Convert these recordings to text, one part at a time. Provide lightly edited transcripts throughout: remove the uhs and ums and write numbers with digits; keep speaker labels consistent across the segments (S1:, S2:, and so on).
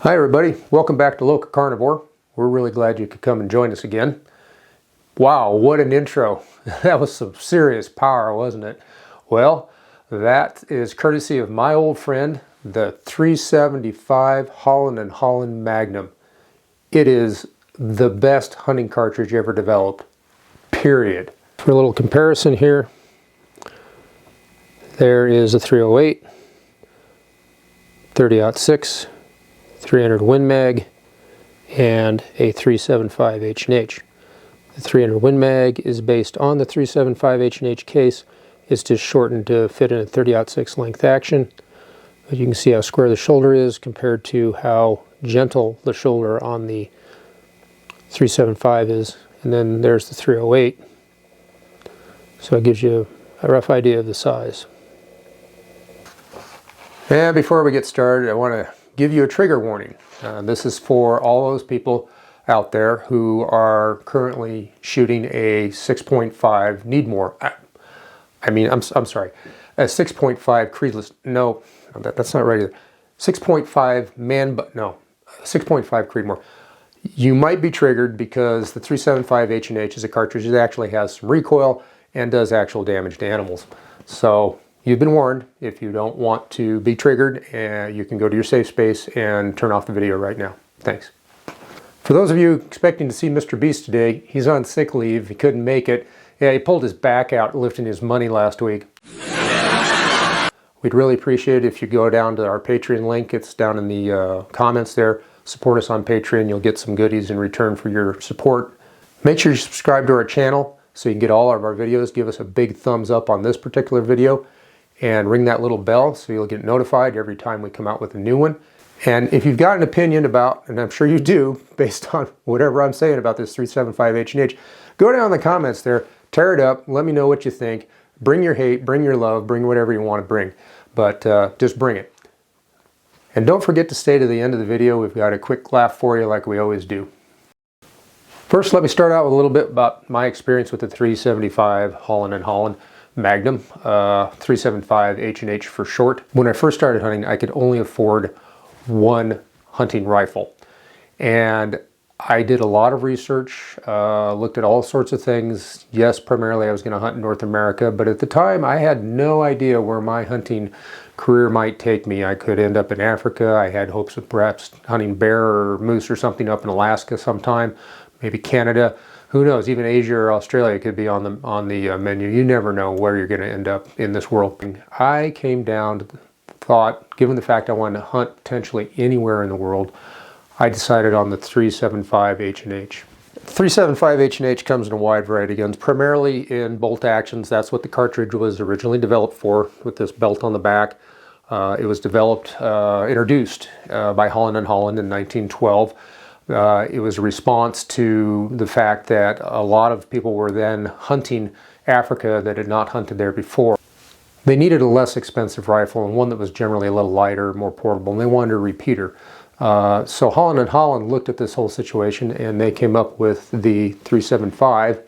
S1: Hi everybody, welcome back to LocaCarnivore. We're really glad you could come and join us again. Wow, what an intro. That was some serious power, wasn't it? Well, that is courtesy of my old friend, the 375 Holland & Holland Magnum. It is the best hunting cartridge ever developed, period. For a little comparison here, there is a 308, 30-06, 300 Win Mag, and a 375 H&H. The 300 Win Mag is based on the 375 H&H case. It's just shortened to fit in a 30-06 length action. But you can see how square the shoulder is compared to how gentle the shoulder on the 375 is. And then there's the 308. So it gives you a rough idea of the size. And before we get started, I want to give you a trigger warning. This is for all those people out there who are currently shooting a 6.5 need more. I'm sorry, a 6.5 creedless. No, that's not right either. 6.5 no, 6.5 Creedmoor. You might be triggered because the 375 H&H is a cartridge that actually has some recoil and does actual damage to animals. So you've been warned. If you don't want to be triggered, you can go to your safe space and turn off the video right now. Thanks. For those of you expecting to see Mr. Beast today, he's on sick leave. He couldn't make it. Yeah, he pulled his back out lifting his money last week. We'd really appreciate it if you go down to our Patreon link. It's down in the comments there. Support us on Patreon. You'll get some goodies in return for your support. Make sure you subscribe to our channel so you can get all of our videos. Give us a big thumbs up on this particular video. And ring that little bell so you'll get notified every time we come out with a new one. And if you've got an opinion about, and I'm sure you do, based on whatever I'm saying about this 375 H&H, go down in the comments there, tear it up, let me know what you think. Bring your hate, bring your love, bring whatever you want to bring. But just bring it. And don't forget to stay to the end of the video. We've got a quick laugh for you like we always do. First, let me start out with a little bit about my experience with the 375 Holland & Holland Magnum, 375 H&H for short. When I first started hunting, I could only afford one hunting rifle. And I did a lot of research, looked at all sorts of things. Yes, primarily I was going to hunt in North America, but at the time I had no idea where my hunting career might take me. I could end up in Africa. I had hopes of perhaps hunting bear or moose or something up in Alaska sometime, maybe Canada. Who knows, even Asia or Australia could be on the menu. You never know where you're going to end up in this world. I came down to the thought, given the fact I wanted to hunt potentially anywhere in the world, I decided on the 375 H&H. 375 H&H comes in a wide variety of guns, primarily in bolt actions. That's what the cartridge was originally developed for, with this belt on the back. It was introduced by Holland & Holland in 1912. It was a response to the fact that a lot of people were then hunting Africa that had not hunted there before. They needed a less expensive rifle and one that was generally a little lighter, more portable, and they wanted a repeater. So Holland & Holland looked at this whole situation and they came up with the 375.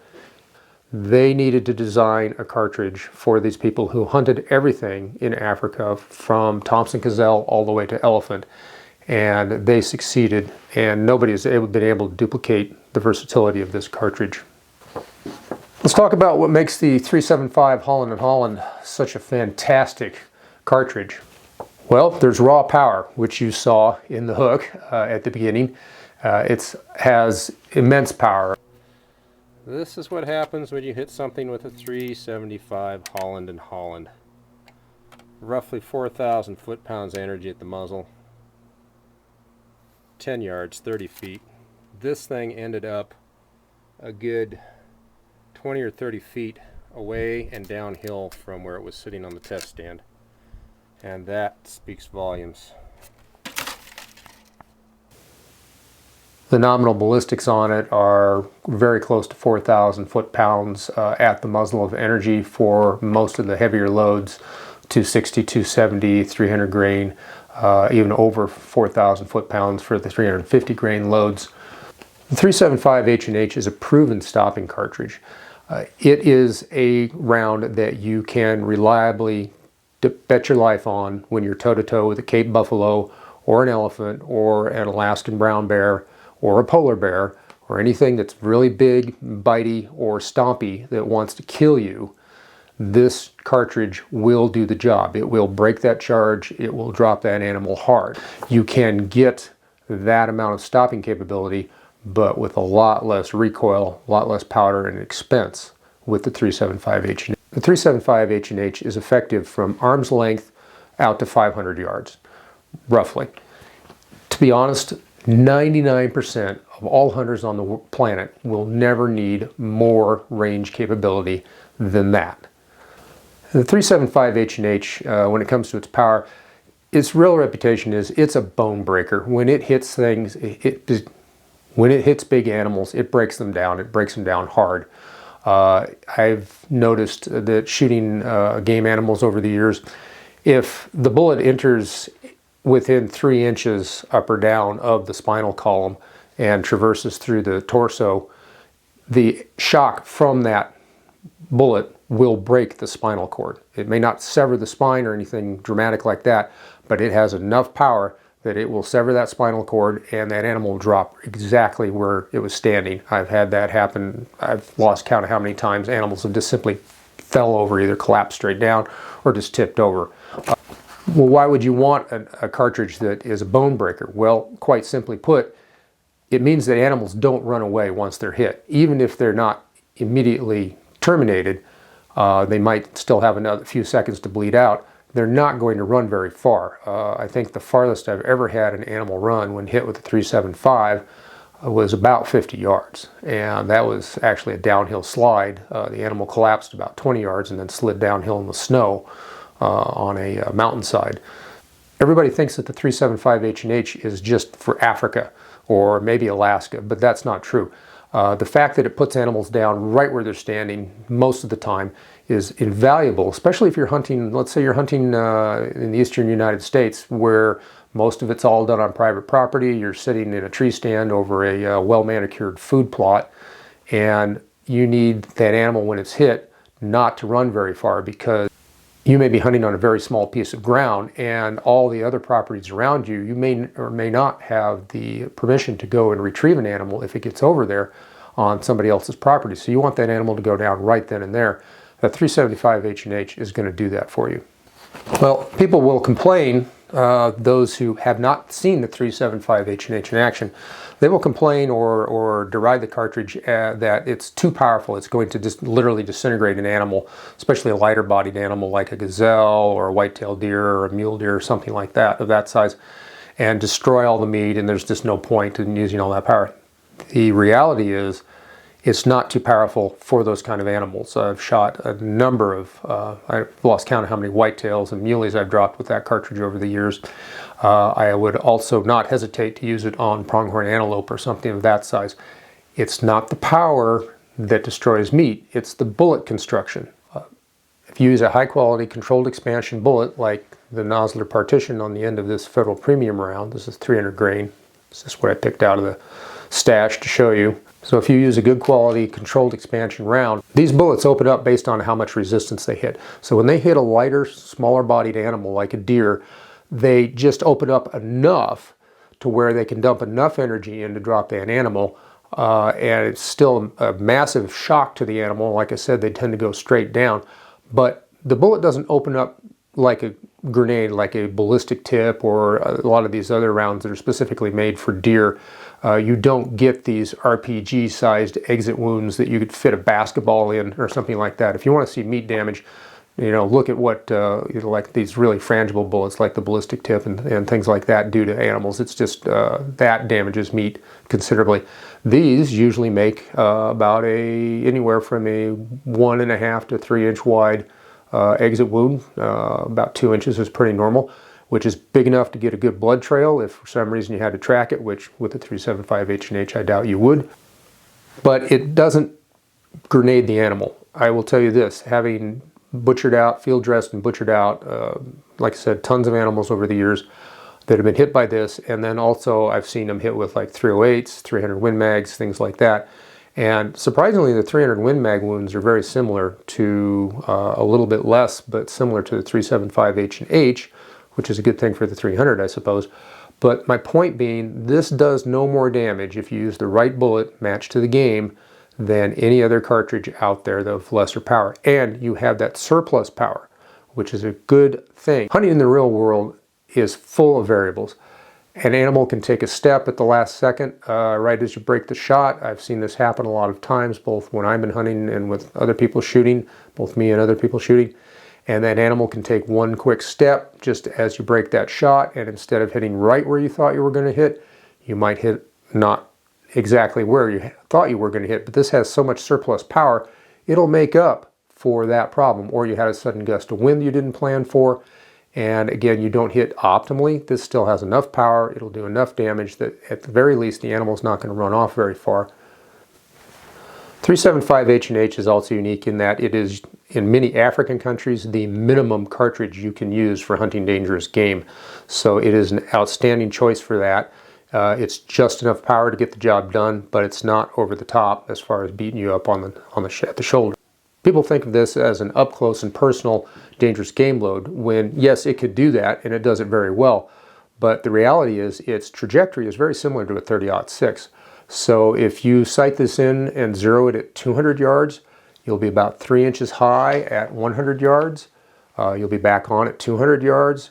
S1: They needed to design a cartridge for these people who hunted everything in Africa, from Thompson gazelle all the way to elephant. And they succeeded, and nobody has been able to duplicate the versatility of this cartridge. Let's talk about what makes the 375 Holland & Holland such a fantastic cartridge. Well, there's raw power, which you saw in the hook at the beginning. It has immense power. This is what happens when you hit something with a 375 Holland & Holland. Roughly 4,000 foot-pounds of energy at the muzzle. 10 yards, 30 feet. This thing ended up a good 20 or 30 feet away and downhill from where it was sitting on the test stand. And that speaks volumes. The nominal ballistics on it are very close to 4,000 foot-pounds at the muzzle of energy for most of the heavier loads, 260, 270, 300 grain. Even over 4,000 foot-pounds for the 350 grain loads. The 375 H&H is a proven stopping cartridge. It is a round that you can reliably bet your life on when you're toe-to-toe with a Cape Buffalo or an elephant or an Alaskan brown bear or a polar bear or anything that's really big, bitey, or stompy that wants to kill you, this cartridge will do the job. It will break that charge. It will drop that animal hard. You can get that amount of stopping capability, but with a lot less recoil, a lot less powder and expense with the 375 H&H. The 375 H&H is effective from arm's length out to 500 yards, roughly. To be honest, 99% of all hunters on the planet will never need more range capability than that. The 375 H&H, when it comes to its power, its real reputation is it's a bone breaker. When it hits things, when it hits big animals, it breaks them down. It breaks them down hard. I've noticed that shooting game animals over the years, if the bullet enters within 3 inches up or down of the spinal column and traverses through the torso, the shock from that bullet will break the spinal cord. It may not sever the spine or anything dramatic like that, but it has enough power that it will sever that spinal cord and that animal will drop exactly where it was standing. I've had that happen. I've lost count of how many times animals have just simply fell over, either collapsed straight down or just tipped over. Well, why would you want a cartridge that is a bone breaker? Well, quite simply put, it means that animals don't run away once they're hit. Even if they're not immediately terminated, they might still have another few seconds to bleed out. They're not going to run very far. I think the farthest I've ever had an animal run when hit with the 375 was about 50 yards. And that was actually a downhill slide. The animal collapsed about 20 yards and then slid downhill in the snow on a mountainside. Everybody thinks that the 375 H&H is just for Africa or maybe Alaska, but that's not true. The fact that it puts animals down right where they're standing most of the time is invaluable, especially if you're hunting, let's say you're hunting in the eastern United States where most of it's all done on private property. You're sitting in a tree stand over a well-manicured food plot, and you need that animal when it's hit not to run very far, because you may be hunting on a very small piece of ground and all the other properties around you, you may or may not have the permission to go and retrieve an animal if it gets over there on somebody else's property. So you want that animal to go down right then and there. That 375 H&H is going to do that for you. Well, people will complain, those who have not seen the 375 H&H in action, they will complain or deride the cartridge that it's too powerful. It's going to just literally disintegrate an animal, especially a lighter bodied animal like a gazelle or a white-tailed deer or a mule deer or something like that, of that size, and destroy all the meat, and there's just no point in using all that power. The reality is, it's not too powerful for those kind of animals. I've shot a number of, I've lost count of how many whitetails and muleys I've dropped with that cartridge over the years. I would also not hesitate to use it on pronghorn antelope or something of that size. It's not the power that destroys meat, it's the bullet construction. If you use a high quality controlled expansion bullet like the Nosler partition on the end of this Federal Premium round, this is 300 grain, this is what I picked out of the stash to show you. So if you use a good quality controlled expansion round, these bullets open up based on how much resistance they hit. So when they hit a lighter, smaller bodied animal like a deer, they just open up enough to where they can dump enough energy in to drop that animal. And it's still a massive shock to the animal. Like I said, they tend to go straight down. But the bullet doesn't open up like a grenade, like a ballistic tip or a lot of these other rounds that are specifically made for deer. You don't get these RPG-sized exit wounds that you could fit a basketball in or something like that. If you want to see meat damage, you know, look at what like these really frangible bullets like the ballistic tip and things like that do to animals. It's just that damages meat considerably. These usually make about anywhere from a 1.5 to 3 inch wide exit wound. About 2 inches is pretty normal, which is big enough to get a good blood trail if for some reason you had to track it, which with the 375 H&H I doubt you would. But it doesn't grenade the animal. I will tell you this, having butchered out, field dressed and butchered out, like I said, tons of animals over the years that have been hit by this, and then also I've seen them hit with like 308s, 300 Win Mags, things like that. And surprisingly, the 300 Win Mag wounds are very similar to, a little bit less, but similar to the 375 H&H, which is a good thing for the 300, I suppose. But my point being, this does no more damage if you use the right bullet matched to the game than any other cartridge out there of lesser power. And you have that surplus power, which is a good thing. Hunting in the real world is full of variables. An animal can take a step at the last second, right as you break the shot. I've seen this happen a lot of times, both when I've been hunting and with other people shooting, both me and other people shooting. And that animal can take one quick step just as you break that shot, and instead of hitting right where you thought you were going to hit, you might hit not exactly where you thought you were going to hit. But this has so much surplus power, it'll make up for that problem. Or you had a sudden gust of wind you didn't plan for, and again, you don't hit optimally. This still has enough power, it'll do enough damage that at the very least the animal's not going to run off very far. 375 H&H is also unique in that it is, in many African countries, the minimum cartridge you can use for hunting dangerous game. So it is an outstanding choice for that. It's just enough power to get the job done, but it's not over the top as far as beating you up at the shoulder. People think of this as an up close and personal dangerous game load, when yes, it could do that and it does it very well. But the reality is its trajectory is very similar to a 30-06. So if you sight this in and zero it at 200 yards, you'll be about 3 inches high at 100 yards. You'll be back on at 200 yards.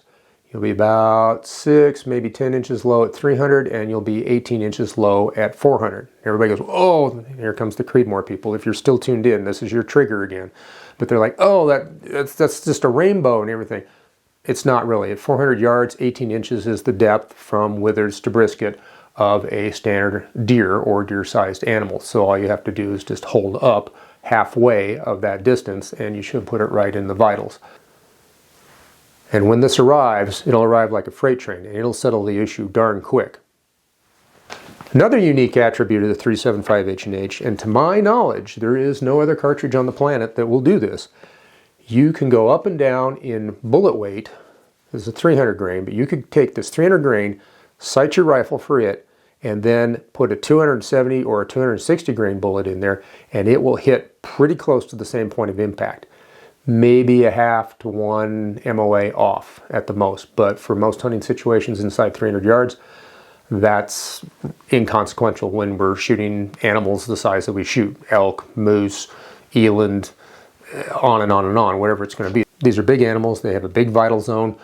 S1: You'll be about 6, maybe 10 inches low at 300, and you'll be 18 inches low at 400. Everybody goes, oh, here comes the Creedmoor people. If you're still tuned in, this is your trigger again. But they're like, oh, that's just a rainbow and everything. It's not really. At 400 yards, 18 inches is the depth from withers to brisket of a standard deer or deer-sized animal. So all you have to do is just hold up halfway of that distance and you should put it right in the vitals. And when this arrives, it'll arrive like a freight train and it'll settle the issue darn quick. Another unique attribute of the 375 H&H, and to my knowledge, there is no other cartridge on the planet that will do this. You can go up and down in bullet weight. This is a 300 grain, but you could take this 300 grain, sight your rifle for it, and then put a 270 or a 260 grain bullet in there, and it will hit pretty close to the same point of impact. Maybe a half to 1 MOA off at the most, but for most hunting situations inside 300 yards, that's inconsequential when we're shooting animals the size that we shoot. Elk, moose, eland, on and on and on, whatever it's going to be. These are big animals, they have a big vital zone,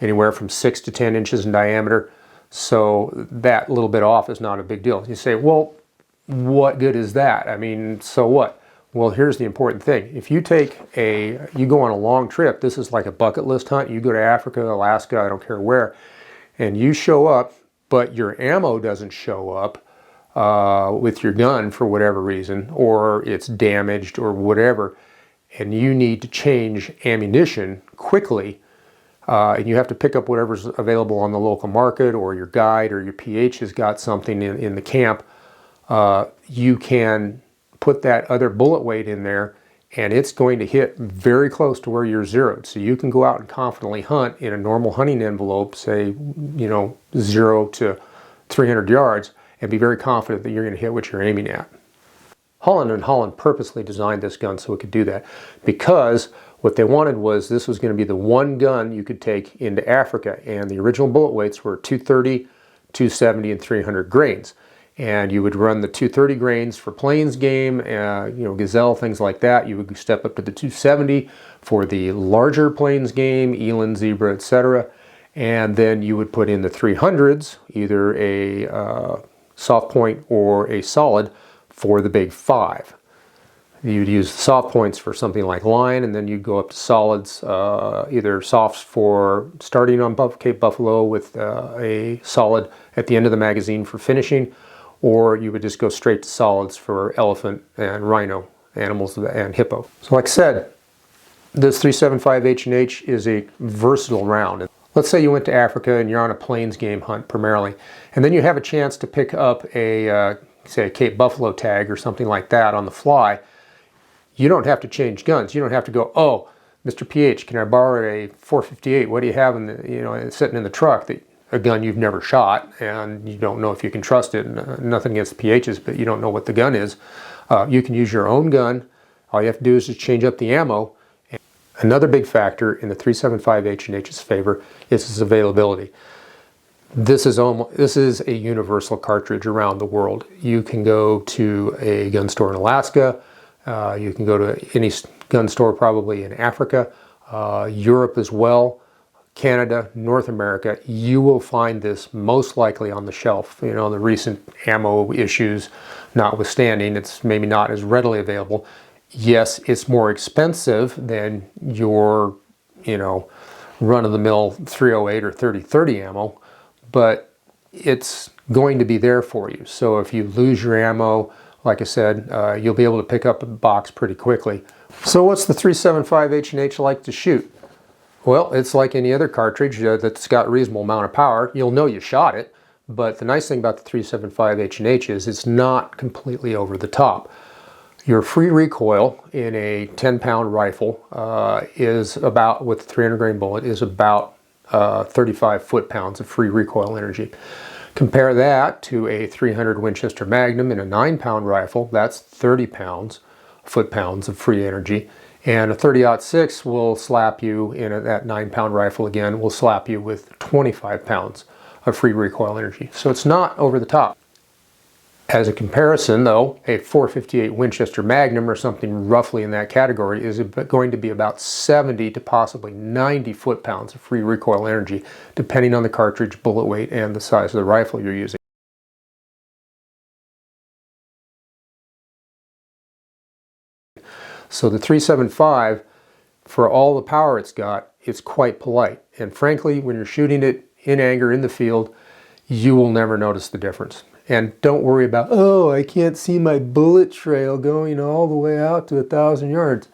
S1: anywhere from 6 to 10 inches in diameter. So that little bit off is not a big deal. You say, well, what good is that? I mean, so what? Well, here's the important thing. If you you go on a long trip, this is like a bucket list hunt. You go to Africa, Alaska, I don't care where, and you show up, but your ammo doesn't show up with your gun for whatever reason, or it's damaged or whatever, and you need to change ammunition quickly, and you have to pick up whatever's available on the local market, or your guide or your PH has got something in the camp, you can put that other bullet weight in there and it's going to hit very close to where you're zeroed. So you can go out and confidently hunt in a normal hunting envelope, say, 0 to 300 yards, and be very confident that you're going to hit what you're aiming at. Holland purposely designed this gun so it could do that, because what they wanted was this was going to be the one gun you could take into Africa, and the original bullet weights were 230, 270, and 300 grains. And you would run the 230 grains for plains game, gazelle, things like that. You would step up to the 270 for the larger plains game, eland, zebra, etc. And then you would put in the 300s, either a soft point or a solid, for the big 5. You'd use the soft points for something like lion, and then you'd go up to solids, either softs for starting on Cape Buffalo with a solid at the end of the magazine for finishing, or you would just go straight to solids for elephant and rhino animals and hippo. So like I said, this 375 H&H is a versatile round. Let's say you went to Africa and you're on a plains game hunt primarily, and then you have a chance to pick up a, say, a Cape Buffalo tag or something like that on the fly. You don't have to change guns. You don't have to go, oh, Mr. PH, can I borrow a 458? What do you have in the, sitting in the truck? A gun you've never shot, and you don't know if you can trust it. Nothing against the PHs, but you don't know what the gun is. You can use your own gun. All you have to do is just change up the ammo. Another big factor in the 375 H&H's favor is its availability. This is a universal cartridge around the world. You can go to a gun store in Alaska. You can go to any gun store probably in Africa, Europe as well, Canada, North America. You will find this most likely on the shelf. You know, the recent ammo issues notwithstanding, it's maybe not as readily available. Yes, it's more expensive than your, you know, run-of-the-mill 308 or 30-30 ammo, but it's going to be there for you. So if you lose your ammo, like I said, you'll be able to pick up a box pretty quickly. So what's the 375 H&H like to shoot? Well, it's like any other cartridge that's got a reasonable amount of power. You'll know you shot it, but the nice thing about the 375 H&H is it's not completely over the top. Your free recoil in a 10-pound rifle is about, with a 300 grain bullet, is about 35 foot-pounds of free recoil energy. Compare that to a 300 Winchester Magnum in a 9-pound rifle. That's 30 foot-pounds of free energy. And a 30-06 will slap you in that 9-pound rifle again, will slap you with 25 pounds of free recoil energy. So it's not over the top. As a comparison though, a 458 Winchester Magnum or something roughly in that category is going to be about 70 to possibly 90 foot-pounds of free recoil energy, depending on the cartridge, bullet weight, and the size of the rifle you're using. So the 375, for all the power it's got, it's quite polite. And frankly, when you're shooting it in anger in the field, you will never notice the difference. And don't worry about, oh, I can't see my bullet trail going all the way out to 1,000 yards.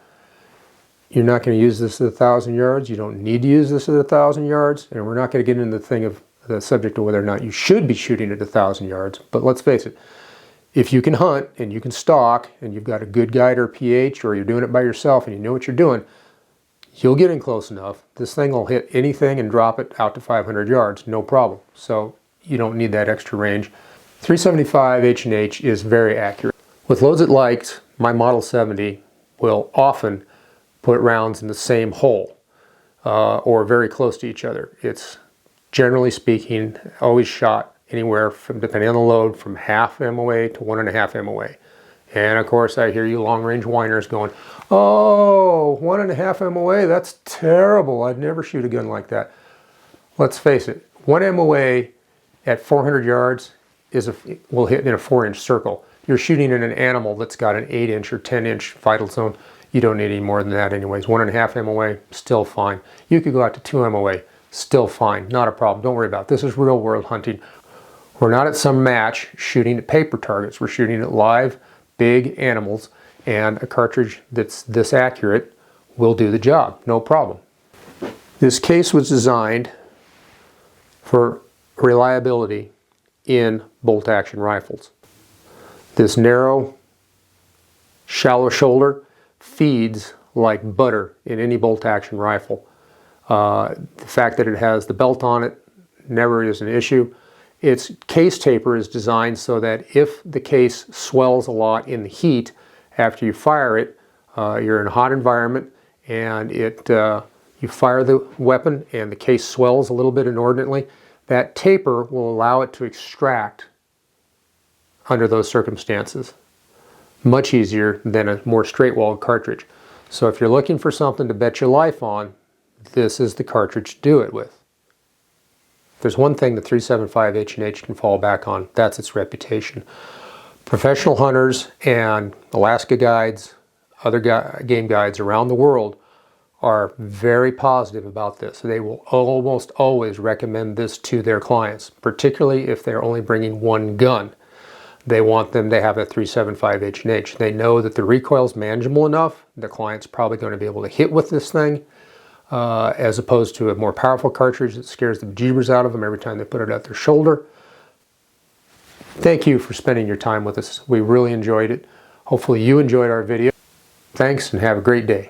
S1: You're not going to use this at 1,000 yards. You don't need to use this at 1,000 yards. And we're not going to get into the subject of whether or not you should be shooting at 1,000 yards. But let's face it, if you can hunt and you can stalk and you've got a good guide or PH, or you're doing it by yourself and you know what you're doing, you'll get in close enough. This thing will hit anything and drop it out to 500 yards, no problem. So you don't need that extra range. 375 H&H is very accurate. With loads it likes, my Model 70 will often put rounds in the same hole or very close to each other. It's, generally speaking, always shot anywhere from, depending on the load, from half MOA to 1.5 MOA. And of course I hear you long-range whiners going, oh, 1.5 MOA, that's terrible. I'd never shoot a gun like that. Let's face it, 1 MOA at 400 yards will hit in a 4-inch circle. You're shooting at an animal that's got an 8-inch or 10-inch vital zone. You don't need any more than that anyways. 1.5 MOA, still fine. You could go out to 2 MOA, still fine, not a problem. Don't worry about it. This is real world hunting. We're not at some match shooting at paper targets. We're shooting at live, big animals, and a cartridge that's this accurate will do the job, no problem. This case was designed for reliability in bolt-action rifles. This narrow, shallow shoulder feeds like butter in any bolt-action rifle. The fact that it has the belt on it never is an issue. Its case taper is designed so that if the case swells a lot in the heat after you fire it, you're in a hot environment and you fire the weapon and the case swells a little bit inordinately, that taper will allow it to extract under those circumstances. Much easier than a more straight-walled cartridge. So if you're looking for something to bet your life on, this is the cartridge to do it with. There's one thing the 375 H&H can fall back on, that's its reputation. Professional hunters and Alaska guides, other game guides around the world are very positive about this. They will almost always recommend this to their clients, particularly if they're only bringing one gun. They want them to have a 375 H&H. They know that the recoil is manageable enough. The client's probably going to be able to hit with this thing, as opposed to a more powerful cartridge that scares the bejeebers out of them every time they put it at their shoulder. Thank you for spending your time with us. We really enjoyed it. Hopefully you enjoyed our video. Thanks and have a great day.